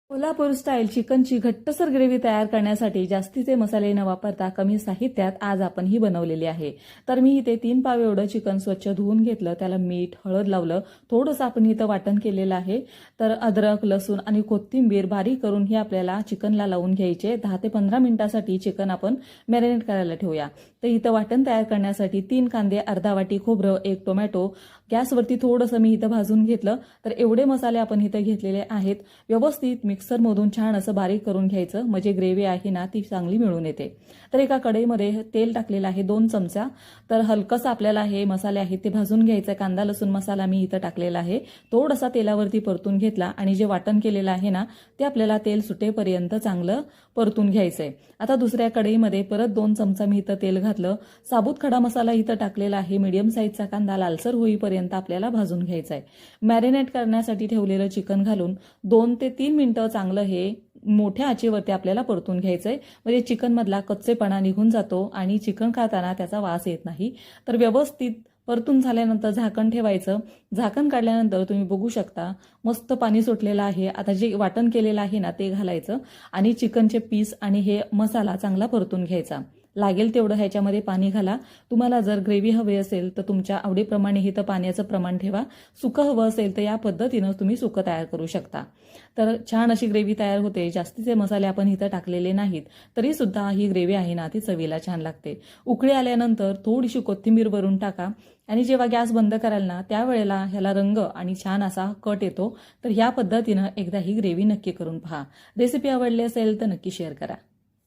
Kolhapur style चिकनची घट्टसर gravy तयार करण्यासाठी जास्तीचे मसाले न वापरता कमी साहित्यात आज आपण ही बनवलेली आहे। तर मी इथे 3 पाव एवढं चिकन स्वच्छ धुवून घेतलं, त्याला मीठ हळद लावलं, थोडंसं आपण इथं वाटण केलेलं आहे। तर अद्रक लसूण आणि कोथिंबीर बारीक करून ही आपल्याला चिकनला लावून घ्यायचे। 10 ते 15 मिनिटांसाठी चिकन आपण मॅरिनेट करायला ठेवूया। तर इथं वाटण तयार करण्यासाठी 3 कांदे, अर्धा वाटी खोबरं, 1 टोमॅटो गॅसवरती थोडंसं मी इथं भाजून घेतलं। तर एवढे मसाले आपण इथं घेतलेले आहेत। व्यवस्थित मिक्सरमधून छान असं बारीक करून घ्यायचं, म्हणजे ग्रेव्ही आहे ना ती चांगली मिळून येते। तर एका कढईमध्ये तेल टाकलेलं आहे 2 चमचा। तर हलकसं आपल्याला हे मसाले आहेत ते भाजून घ्यायचं। कांदा लसूण मसाला मी इथं टाकलेला आहे, थोडासा तेलावरती परतून घेतला आणि जे वाटण केलेलं आहे ना ते आपल्याला तेल सुटेपर्यंत चांगलं परतून घ्यायचंय। आता दुसऱ्या कढईमध्ये परत 2 चमचा मी इथं तेल घातलं, साबूत खडा मसाला इथं टाकलेला आहे। मीडियम साईजचा कांदा लालसर होईपर्यंत आपल्याला भाजून घ्यायचा आहे। मॅरिनेट करण्यासाठी ठेवलेलं चिकन घालून 2 ते 3 मिनिटं चांगलं हे मोठ्या आचेवरती आपल्याला परतून घ्यायचंय, म्हणजे चिकन मधला कच्चेपणा निघून जातो आणि चिकन खाताना त्याचा वास येत नाही। तर व्यवस्थित परतून झाल्यानंतर झाकण ठेवायचं। झाकण काढल्यानंतर तुम्ही बघू शकता मस्त पाणी सुटलेलं आहे। आता जे वाटण केलेलं आहे ना ते घालायचं आणि चिकनचे पीस आणि हे मसाला चांगला परतून घ्यायचा। लागेल तेवढं ह्याच्यामध्ये पाणी घाला। तुम्हाला जर ग्रेव्ही हवी असेल तर तुमच्या आवडीप्रमाणे हे तर पाण्याचं प्रमाण ठेवा। सुकं हवं असेल तर या पद्धतीनं तुम्ही सुकं तयार करू शकता। तर छान अशी ग्रेव्ही तयार होते। जास्तीचे मसाले आपण इथं टाकलेले नाहीत तरी सुद्धा ही ग्रेव्ही आहे ना ती चवीला छान लागते। उकळी आल्यानंतर थोडीशी कोथिंबीर वरून टाका आणि जेव्हा गॅस बंद कराल ना त्यावेळेला ह्याला रंग आणि छान असा कट येतो। तर ह्या पद्धतीनं एकदा ही ग्रेव्ही नक्की करून पहा। रेसिपी आवडली असेल तर नक्की शेअर करा।